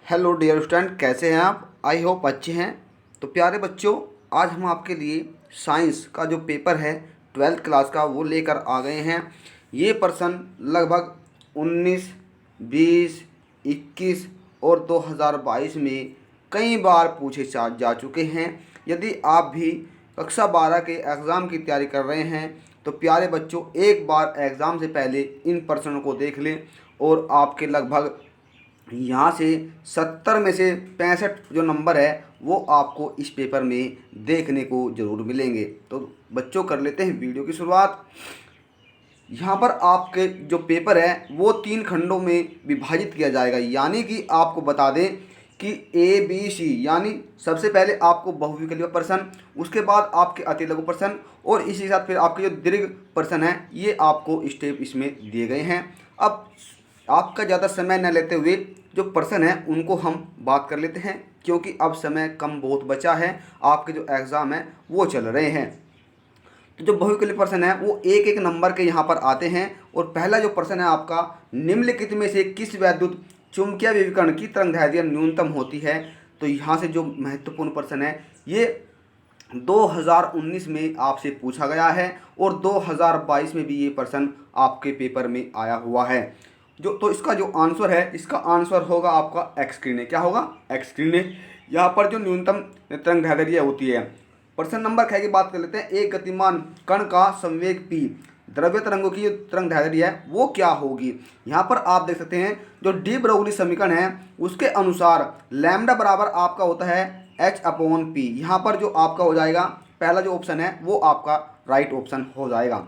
Hello dear student, कैसे हैं आप? आई होप अच्छे हैं। तो प्यारे बच्चों, आज हम आपके लिए साइंस का जो पेपर है 12th क्लास का वो लेकर आ गए हैं। ये प्रश्न लगभग 19, 20, 21 और 2022 में कई बार पूछे जा चुके हैं। यदि आप भी कक्षा 12 के एग्ज़ाम की तैयारी कर रहे हैं तो प्यारे बच्चों, एक बार एग्ज़ाम से पहले इन प्रश्नों को देख लें और आपके लगभग यहाँ से 70 में से 65 जो नंबर है वो आपको इस पेपर में देखने को ज़रूर मिलेंगे। तो बच्चों, कर लेते हैं वीडियो की शुरुआत। यहाँ पर आपके जो पेपर है वो 3 खंडों में विभाजित किया जाएगा। यानी कि आपको बता दें कि ABC, यानी सबसे पहले आपको बहुविकल्पीय प्रश्न, उसके बाद आपके अति लघु प्रश्न और इसी के साथ फिर आपके जो दीर्घ प्रश्न है ये आपको स्टेप इसमें दिए गए हैं। अब आपका ज़्यादा समय न लेते हुए जो प्रश्न है उनको हम बात कर लेते हैं, क्योंकि अब समय कम बहुत बचा है, आपके जो एग्ज़ाम है वो चल रहे हैं। तो जो बहुविकल्पीय प्रश्न है वो एक एक नंबर के यहाँ पर आते हैं। और पहला जो प्रश्न है आपका, निम्नलिखित में से किस वैद्युत चुंबकीय विकिरण की तरंगदैर्घ्य न्यूनतम होती है? तो यहाँ से जो महत्वपूर्ण प्रश्न है ये 2019 में आपसे पूछा गया है और 2022 में भी ये प्रश्न आपके पेपर में आया हुआ है। तो इसका जो आंसर है, इसका आंसर होगा आपका एक्स किरणें। क्या होगा? एक्स किरणें। यहाँ पर जो न्यूनतम तरंगदैर्घ्य होती है। प्रश्न नंबर 6 की बात कर लेते हैं। एक गतिमान कण का संवेग p द्रव्य तरंगों की तरंगदैर्घ्य है वो क्या होगी? यहाँ पर आप देख सकते हैं जो डी ब्रोगली समीकरण है उसके अनुसार लैम्डा बराबर आपका होता है h/p। यहाँ पर जो आपका हो जाएगा पहला जो ऑप्शन है वो आपका राइट ऑप्शन हो जाएगा।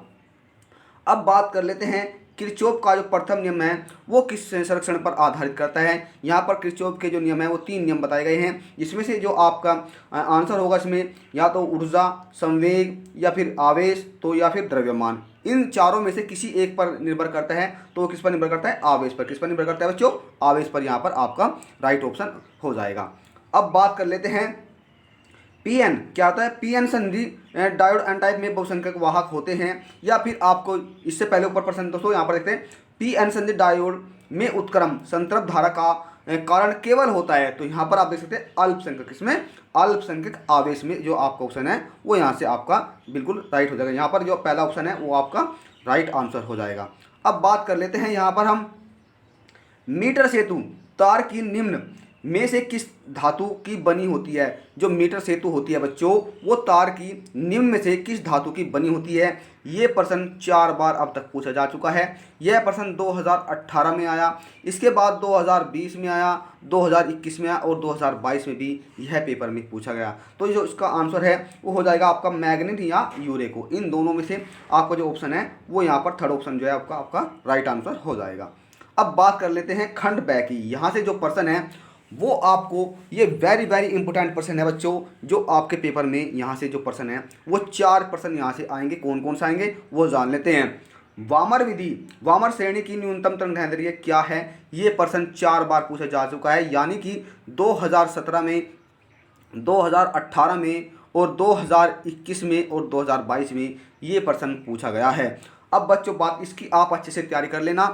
अब बात कर लेते हैं किरचॉफ का जो प्रथम नियम है वो किस संरक्षण पर आधारित करता है? यहाँ पर किरचॉफ के जो नियम है वो 3 नियम बताए गए हैं, जिसमें से जो आपका आंसर होगा इसमें या तो ऊर्जा, संवेग या फिर आवेश तो या फिर द्रव्यमान। इन चारों में से किसी एक पर निर्भर करता है। तो वो किस पर निर्भर करता है? आवेश पर। किस पर निर्भर करता है बच्चों? आवेश पर। यहाँ पर आपका राइट ऑप्शन हो जाएगा। अब बात कर लेते हैं पीएन क्या होता है? पीएन संधि डायोड एन टाइप में बहुसंख्यक वाहक होते हैं। या फिर आपको इससे पहले ऊपर प्रश्न दोस्तों यहाँ पर देखते हैं, पीएन संधि डायोड में उत्क्रम संतृप्त धारा का कारण केवल होता है। तो यहाँ पर आप देख सकते हैं अल्पसंख्यक, इसमें अल्पसंख्यक आवेश में जो आपका ऑप्शन है वो यहाँ से आपका बिल्कुल राइट हो जाएगा। यहाँ पर जो पहला ऑप्शन है वो आपका राइट आंसर हो जाएगा। अब बात कर लेते हैं यहाँ पर हम मीटर सेतु तार की निम्न में से किस धातु की बनी होती है? जो मीटर सेतु होती है बच्चों वो तार की निम्न में से किस धातु की बनी होती है? ये प्रश्न 4 बार अब तक पूछा जा चुका है। यह प्रश्न 2018 में आया, इसके बाद 2020 में आया, 2021 में आया और 2022 में भी यह पेपर में पूछा गया। तो जो इसका आंसर है वो हो जाएगा आपका मैग्नीज या यूरेको। इन दोनों में से आपका जो ऑप्शन है वो यहाँ पर थर्ड ऑप्शन जो है आपका राइट आंसर हो जाएगा। अब बात कर लेते हैं खंड ब की। यहाँ से जो प्रश्न है वो आपको, ये वेरी वेरी इंपॉर्टेंट प्रश्न है बच्चों, जो आपके पेपर में यहाँ से जो प्रश्न है वो 4 प्रश्न यहाँ से आएंगे। कौन कौन से आएंगे वो जान लेते हैं। वामर विधि, वामर श्रेणी की न्यूनतम तरंगदैर्घ्य क्या है? ये प्रश्न 4 बार पूछा जा चुका है। यानी कि 2017 में, 2018 में और 2021 में और 2022 में ये प्रश्न पूछा गया है। अब बच्चों बात इसकी आप अच्छे से तैयारी कर लेना।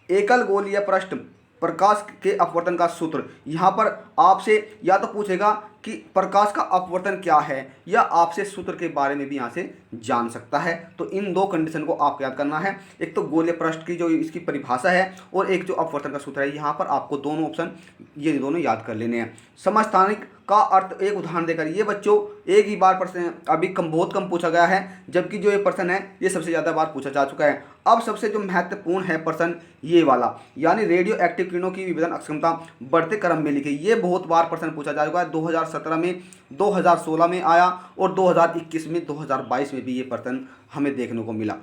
एकल गोलीय पृष्ठ प्रकाश के अपवर्तन का सूत्र, यहाँ पर आपसे या तो पूछेगा कि प्रकाश का अपवर्तन क्या है, या आपसे सूत्र के बारे में भी यहाँ से जान सकता है। तो इन 2 कंडीशन को आपको याद करना है। एक तो गोलीय पृष्ठ की जो इसकी परिभाषा है और एक जो अपवर्तन का सूत्र है। यहाँ पर आपको दोनों ऑप्शन ये दोनों याद कर लेने हैं। समस्थानिक का अर्थ एक उदाहरण देकर, ये बच्चों एक ही बार प्रश्न अभी बहुत कम पूछा गया है, जबकि जो ये प्रश्न है ये सबसे ज़्यादा बार पूछा जा चुका है। अब सबसे जो महत्वपूर्ण है प्रश्न ये वाला, यानी रेडियो एक्टिव किरणों की विभेदन अक्षमता बढ़ते क्रम में लिखी। ये बहुत बार प्रश्न पूछा जा चुका है। 2017 में, 2016 में आया और 2021 में, 2022 में भी ये प्रश्न हमें देखने को मिला।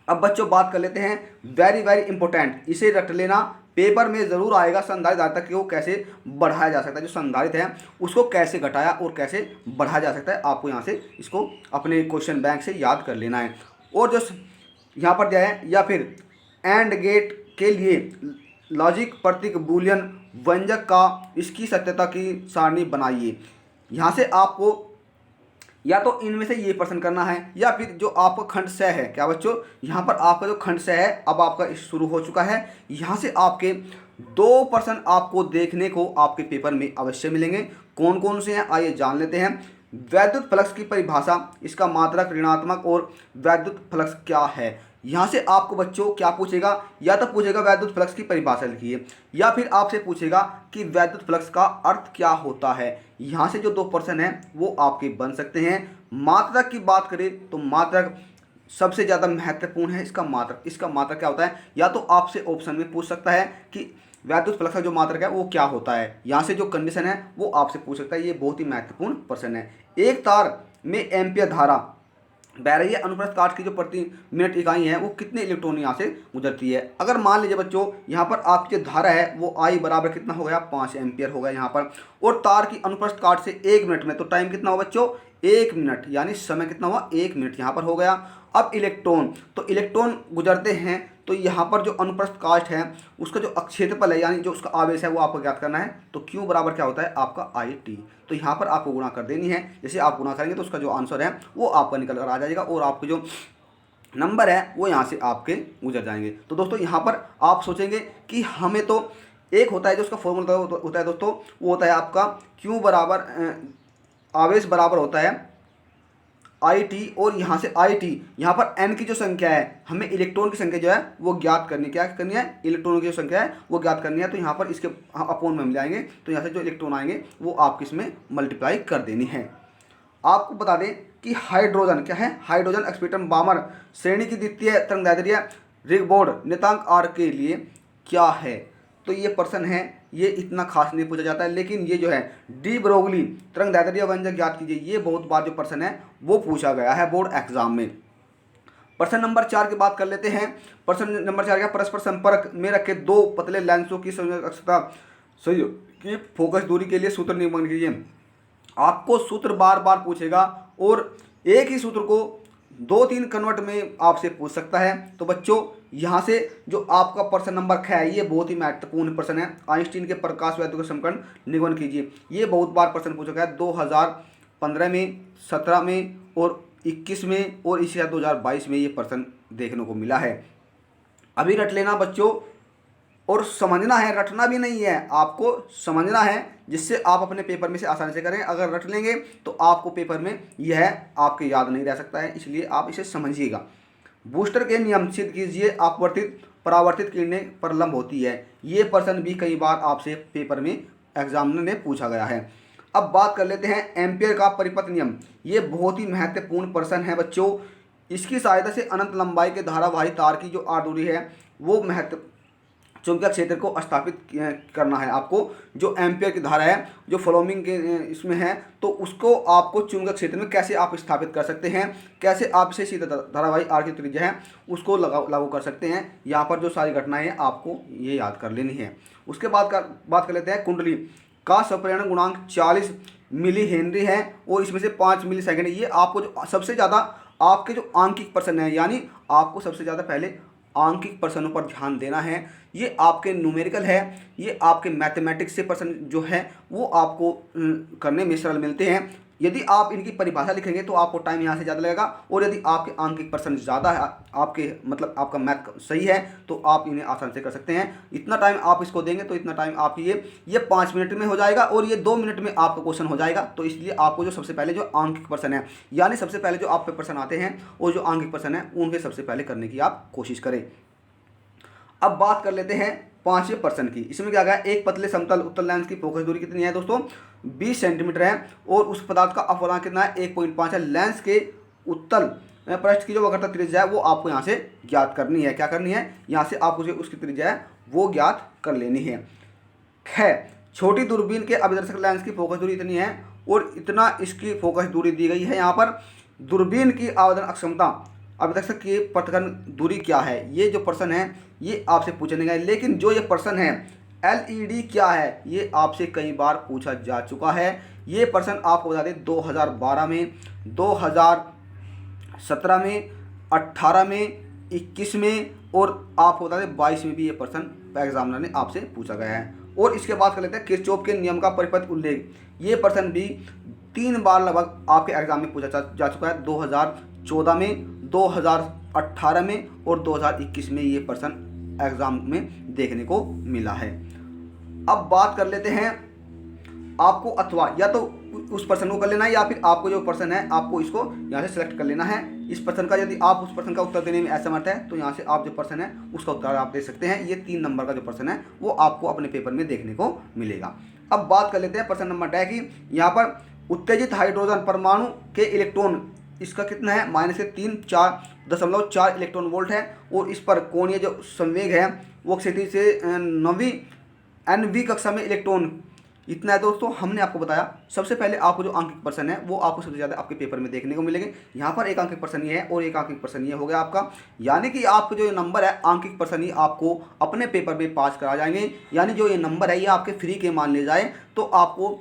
अब बच्चों बात कर लेते हैं वेरी वेरी इंपॉर्टेंट, इसे रट लेना, पेपर में ज़रूर आएगा। संधारित धारिता को कैसे बढ़ाया जा सकता है, जो संधारित है उसको कैसे घटाया और कैसे बढ़ाया जा सकता है, आपको यहाँ से इसको अपने क्वेश्चन बैंक से याद कर लेना है। और जो यहाँ पर दिया है, या फिर एंड गेट के लिए लॉजिक प्रतीक बूलियन व्यंजक का इसकी सत्यता की सारणी बनाइए। यहाँ से आपको या तो इनमें से ये प्रश्न करना है, या फिर जो आपका खंड स है, क्या बच्चों, यहाँ पर आपका जो खंड स है अब आपका शुरू हो चुका है। यहाँ से आपके दो प्रश्न आपको देखने को आपके पेपर में अवश्य मिलेंगे। कौन कौन से हैं आइए जान लेते हैं। वैद्युत फ्लक्स की परिभाषा, इसका मात्रक, ऋणात्मक और वैद्युत फ्लक्स क्या है। यहाँ से आपको बच्चों क्या पूछेगा, या तो पूछेगा वैद्युत फ्लक्स की परिभाषा लिखिए, या फिर आपसे पूछेगा कि वैद्युत फ्लक्स का अर्थ क्या होता है। यहाँ से जो दो प्रश्न हैं वो आपके बन सकते हैं। मात्रक की बात करें तो मात्रक सबसे ज़्यादा महत्वपूर्ण है। इसका मात्रक क्या होता है, या तो आपसे ऑप्शन में पूछ सकता है कि वैद्युत फ्लक्स का जो मात्रक है वो क्या होता है। यहाँ से जो कंडीशन है वो आपसे पूछ सकता है। ये बहुत ही महत्वपूर्ण प्रश्न है। एक तार में एम्पियर धारा बह रही है, अनुप्रस्थ काट की जो प्रति मिनट इकाई है वो कितने इलेक्ट्रॉन यहाँ से गुजरती है। अगर मान लीजिए बच्चों यहाँ पर आपकी जो धारा है वो आई बराबर कितना हो गया, 5 एम्पियर हो गया यहाँ पर, और तार की अनुप्रस्थ काट से 1 मिनट में, तो टाइम कितना हुआ बच्चों, 1 मिनट, यानी समय कितना हुआ, 1 मिनट यहाँ पर हो गया। अब इलेक्ट्रॉन, तो इलेक्ट्रॉन गुजरते हैं, तो यहाँ पर जो अनुप्रस्थ काट है उसका जो क्षेत्रफल है, यानी जो उसका आवेश है वो आपको ज्ञात करना है। तो क्यू बराबर क्या होता है आपका आई टी। तो यहाँ पर आपको गुणा कर देनी है। जैसे आप गुणा करेंगे तो उसका जो आंसर है वो आपका निकल कर आ जाएगा, और आपके जो नंबर है वो यहाँ से आपके गुजर जाएंगे। तो दोस्तों यहाँ पर आप सोचेंगे कि हमें तो एक होता है जो उसका फॉर्मूला होता है दोस्तों, वो होता है आपका क्यू बराबर आवेश बराबर होता है आई टी, और यहाँ से आई टी, यहाँ पर एन की जो संख्या है, हमें इलेक्ट्रॉन की संख्या जो है वो ज्ञात करनी, क्या करनी है, इलेक्ट्रॉनों की जो संख्या है वो ज्ञात करनी है। तो यहाँ पर इसके अपोन में हम लाएंगे, तो यहाँ से जो इलेक्ट्रॉन आएंगे वो आपको इसमें मल्टीप्लाई कर देनी है। आपको बता दें कि हाइड्रोजन क्या है, हाइड्रोजन एक्सपेक्टम बामर श्रेणी की द्वितीय तरंगदैर्ध्य रिगबोर्ड नियतांक आर के लिए क्या है। तो ये प्रश्न है, ये इतना खास नहीं पूछा जाता है, लेकिन ये जो है डी ब्रोगली तरंगदैर्ध्य व्यंजक ज्ञात कीजिए, ये बहुत बार जो प्रश्न है वो पूछा गया है बोर्ड एग्जाम में। प्रश्न नंबर 4 की बात कर लेते हैं। प्रश्न नंबर 4 का, परस्पर संपर्क में रखे दो पतले लेंसों की संयोजकता की फोकस दूरी के लिए सूत्र निरूपण कीजिए। आपको सूत्र बार बार पूछेगा, और एक ही सूत्र को 2-3 कन्वर्ट में आपसे पूछ सकता है। तो बच्चों यहाँ से जो आपका प्रश्न नंबर 6 है ये बहुत ही महत्वपूर्ण प्रश्न है। आइंस्टीन के प्रकाश वैद्युत समीकरण निरूपण कीजिए। ये बहुत बार प्रश्न पूछा गया है 2015 में, 17 में और 21 में, और इसी 2022 में ये प्रश्न देखने को मिला है। अभी रट लेना बच्चों, और समझना है, रटना भी नहीं है, आपको समझना है, जिससे आप अपने पेपर में से आसानी से करें। अगर रट लेंगे तो आपको पेपर में यह आपके याद नहीं रह सकता है, इसलिए आप इसे समझिएगा। बूस्टर के नियम सिद्ध कीजिए। अपवर्तित परावर्तित किरणें परलंब होती है। ये प्रश्न भी कई बार आपसे पेपर में एग्जामिनर ने पूछा गया है। अब बात कर लेते हैं एम्पियर का परिपथ नियम। ये बहुत ही महत्वपूर्ण प्रश्न है बच्चों। इसकी सहायता से अनंत लंबाई के धारावाही तार की जो आर दूरी है वो चुंबकीय क्षेत्र को स्थापित करना है आपको। जो एम्पियर की धारा है जो फ्लोइंग के इसमें है, तो उसको आपको चुंबकीय क्षेत्र में कैसे आप स्थापित कर सकते हैं, कैसे आप इसे सीधा धारावाही आर की त्रिज्या है उसको लागू कर सकते हैं। यहाँ पर जो सारी घटनाएं हैं आपको ये याद कर लेनी है। उसके बाद बात कर लेते हैं कुंडली का संप्रेरण गुणांक 40 मिली हेनरी है, और इसमें से 5 मिली सेकेंड। ये आपको जो सबसे ज़्यादा आपके जो आंकिक प्रश्न है, यानी आपको सबसे ज़्यादा पहले आंकिक प्रश्नों पर ध्यान देना है। ये आपके न्यूमेरिकल है, ये आपके मैथमेटिक्स से प्रश्न जो है वो आपको करने में सरल मिलते हैं। यदि आप इनकी परिभाषा लिखेंगे तो आपको टाइम यहाँ से ज़्यादा लगेगा, और यदि आपके आंकिक प्रश्न ज़्यादा है, आपके मतलब आपका मैथ सही है, तो आप इन्हें आसानी से कर सकते हैं। इतना टाइम आप इसको देंगे तो इतना टाइम आप ये 5 मिनट में हो जाएगा, और ये 2 मिनट में आपका क्वेश्चन हो जाएगा। तो इसलिए आपको जो सबसे पहले जो आंकिक प्रश्न है, यानी सबसे पहले जो आप पे प्रश्न आते हैं और जो आंकिक प्रश्न है उनके सबसे पहले करने की आप कोशिश करें। अब बात कर लेते हैं 5वें प्रश्न की। इसमें क्या गया, एक पतले समतल उत्तल लेंस की फोकस दूरी कितनी है दोस्तों, 20 सेंटीमीटर है, और उस पदार्थ का अपवर्तनांक कितना है, 1.5 है। लेंस के उत्तल पृष्ठ की जो वक्रता त्रिज्या है वो आपको यहाँ से ज्ञात करनी है। क्या करनी है, यहाँ से आपको जो उसकी त्रिज्या है वो ज्ञात कर लेनी है। छोटी दूरबीन के अभिदर्शक लेंस की फोकस दूरी इतनी है, और इतना इसकी फोकस दूरी दी गई है। यहाँ पर दूरबीन की आवेदन अक्षमता अभिदर्शक की पथगन दूरी क्या है, ये जो प्रश्न है ये आपसे पूछने गए। लेकिन जो ये प्रश्न है एलईडी क्या है, ये आपसे कई बार पूछा जा चुका है। ये प्रश्न आपको बता दें 2012 में, 2017 में, 18 में, 21 में, और आपको बता दें 22 में भी ये प्रश्न एग्जामिनर ने आपसे पूछा गया है। और इसके बाद कर लेते हैं किरचॉफ के नियम का परिपथ उल्लेख। ये प्रश्न भी 3 बार लगभग आपके एग्जाम में पूछा जा चुका है, 2014 में, 2018 में और 2021 में ये प्रश्न एग्जाम में देखने को मिला है। अब बात कर लेते हैं, आपको अथवा या तो उस पर्सन को कर लेना है या फिर आपको जो पर्सन है आपको इसको यहाँ से सिलेक्ट कर लेना है। इस पर्सन का यदि आप उस पर्सन का उत्तर देने में असमर्थ है तो यहाँ से आप जो पर्सन है उसका उत्तर आप दे सकते हैं। ये 3 नंबर का जो पर्सन है वो आपको अपने पेपर में देखने को मिलेगा। अब बात कर लेते हैं पर्सन नंबर 10 की। यहाँ पर उत्तेजित हाइड्रोजन परमाणु के इलेक्ट्रॉन, इसका कितना है -3.4 इलेक्ट्रॉन वोल्ट है, और इस पर कोणीय जो संवेग है वो क्षितिज से 9वीं NV कक्षा में इलेक्ट्रॉन इतना है। दोस्तों हमने आपको बताया सबसे पहले आपको जो आंकिक पर्सन है वो आपको सबसे ज़्यादा आपके पेपर में देखने को मिलेंगे। यहाँ पर एक आंकिक पर्सन ये है और एक आंकिक पर्सन ये हो गया आपका, यानी कि आपको जो ये नंबर है आंकिक पर्सन ही आपको अपने पेपर में पास करा जाएंगे। यानी जो ये नंबर है ये आपके फ्री के मान ले जाए तो आपको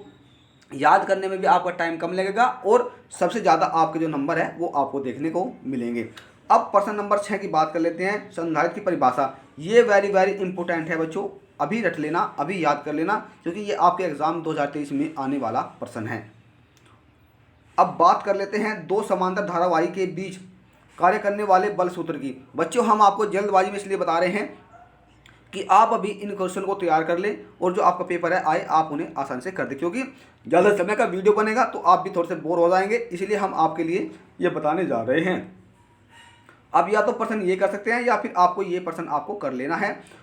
याद करने में भी आपका टाइम कम लगेगा और सबसे ज़्यादा आपके जो नंबर है वो आपको देखने को मिलेंगे। अब पर्सन नंबर 6 की बात कर लेते हैं, संधारित्र की परिभाषा। ये वेरी इंपॉर्टेंट है बच्चों, अभी रट लेना, अभी याद कर लेना, क्योंकि ये आपके एग्जाम 2023 में आने वाला प्रश्न है। अब बात कर लेते हैं दो समांतर धारावाही के बीच कार्य करने वाले बल सूत्र की। बच्चों हम आपको जल्दबाजी में इसलिए बता रहे हैं कि आप अभी इन क्वेश्चन को तैयार कर लें और जो आपका पेपर है आए आप उन्हें आसान से कर दें, क्योंकि ज़्यादा समय का वीडियो बनेगा तो आप भी थोड़े से बोर हो जाएंगे, इसलिए हम आपके लिए ये बताने जा रहे हैं। अब या तो प्रश्न ये कर सकते हैं या फिर आपको ये प्रश्न आपको कर लेना है।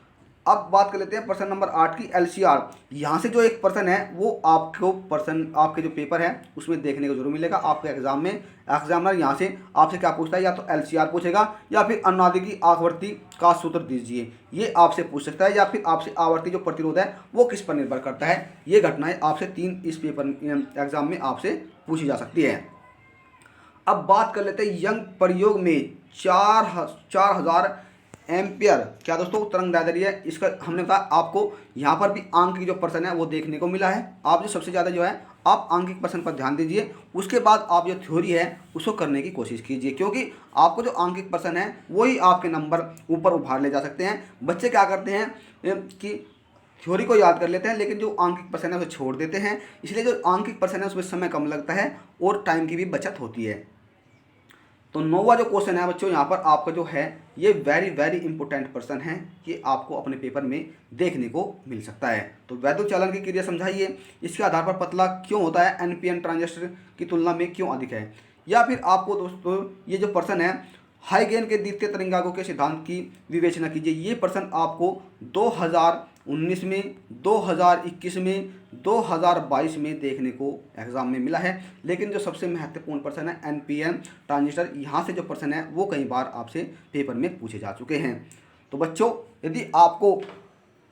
अब बात कर लेते हैं प्रश्न नंबर 8 की, LCR। यहाँ से जो एक प्रश्न है वो आपको प्रश्न आपके जो पेपर है उसमें देखने को जरूर मिलेगा। आपके एग्जाम में एग्जामिनर यहाँ से आपसे क्या पूछता है, या तो LCR पूछेगा या फिर अनुनादिकी आवर्ती का सूत्र दीजिए, ये आपसे पूछ सकता है, या फिर आपसे आवर्ती जो प्रतिरोध है वो किस पर निर्भर करता है। ये घटनाएं आपसे 3 इस पेपर एग्जाम में आपसे पूछी जा सकती है। अब बात कर लेते हैं यंग प्रयोग में 4000 एम्पियर क्या दोस्तों तरंग दैर्ध्य है। इसका हमने बताया आपको यहाँ पर भी आंकिक जो प्रश्न है वो देखने को मिला है। आप जो सबसे ज़्यादा जो है आप आंकिक प्रश्न पर ध्यान दीजिए, उसके बाद आप जो थ्योरी है उसको करने की कोशिश कीजिए, क्योंकि आपको जो आंकिक प्रश्न है वही आपके नंबर ऊपर उभार ले जा सकते हैं। बच्चे क्या करते हैं कि थ्योरी को याद कर लेते हैं लेकिन जो आंकिक प्रश्न है उसे छोड़ देते हैं, इसलिए जो आंकिक प्रश्न है उसमें समय कम लगता है और टाइम की भी बचत होती है। तो 9वां जो क्वेश्चन है बच्चों यहाँ पर आपका जो है ये वेरी इंपॉर्टेंट प्रश्न है, ये आपको अपने पेपर में देखने को मिल सकता है। तो वैद्युत चालन की क्रिया समझाइए, इसके आधार पर पतला क्यों होता है, NPN ट्रांजिस्टर की तुलना में क्यों अधिक है। या फिर आपको दोस्तों ये जो प्रश्न है हाइगेन के द्वितीय तरंगांकों के सिद्धांत की विवेचना कीजिए। ये प्रश्न आपको 2019 में, 2021 में, 2022 में देखने को एग्जाम में मिला है। लेकिन जो सबसे महत्वपूर्ण प्रश्न है NPN ट्रांजिस्टर, यहाँ से जो प्रश्न है वो कई बार आपसे पेपर में पूछे जा चुके हैं। तो बच्चों यदि आपको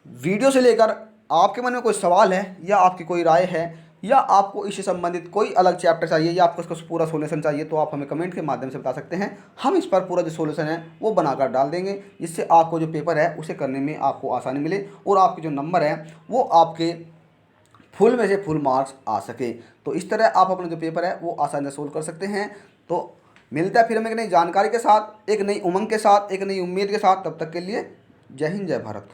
वीडियो से लेकर आपके मन में कोई सवाल है या आपकी कोई राय है या आपको इससे संबंधित कोई अलग चैप्टर चाहिए या आपको इसका पूरा सोल्यूशन चाहिए तो आप हमें कमेंट के माध्यम से बता सकते हैं। हम इस पर पूरा जो सोल्यूशन है वो बनाकर डाल देंगे, जिससे आपको जो पेपर है उसे करने में आपको आसानी मिले और आपके जो नंबर है वो आपके फुल में से फुल मार्क्स आ सके। तो इस तरह आप अपना जो पेपर है वो आसानी से सोल्व कर सकते हैं। तो मिलता है फिर हम एक नई जानकारी के साथ, एक नई उमंग के साथ, एक नई उम्मीद के साथ। तब तक के लिए जय हिंद, जय भारत।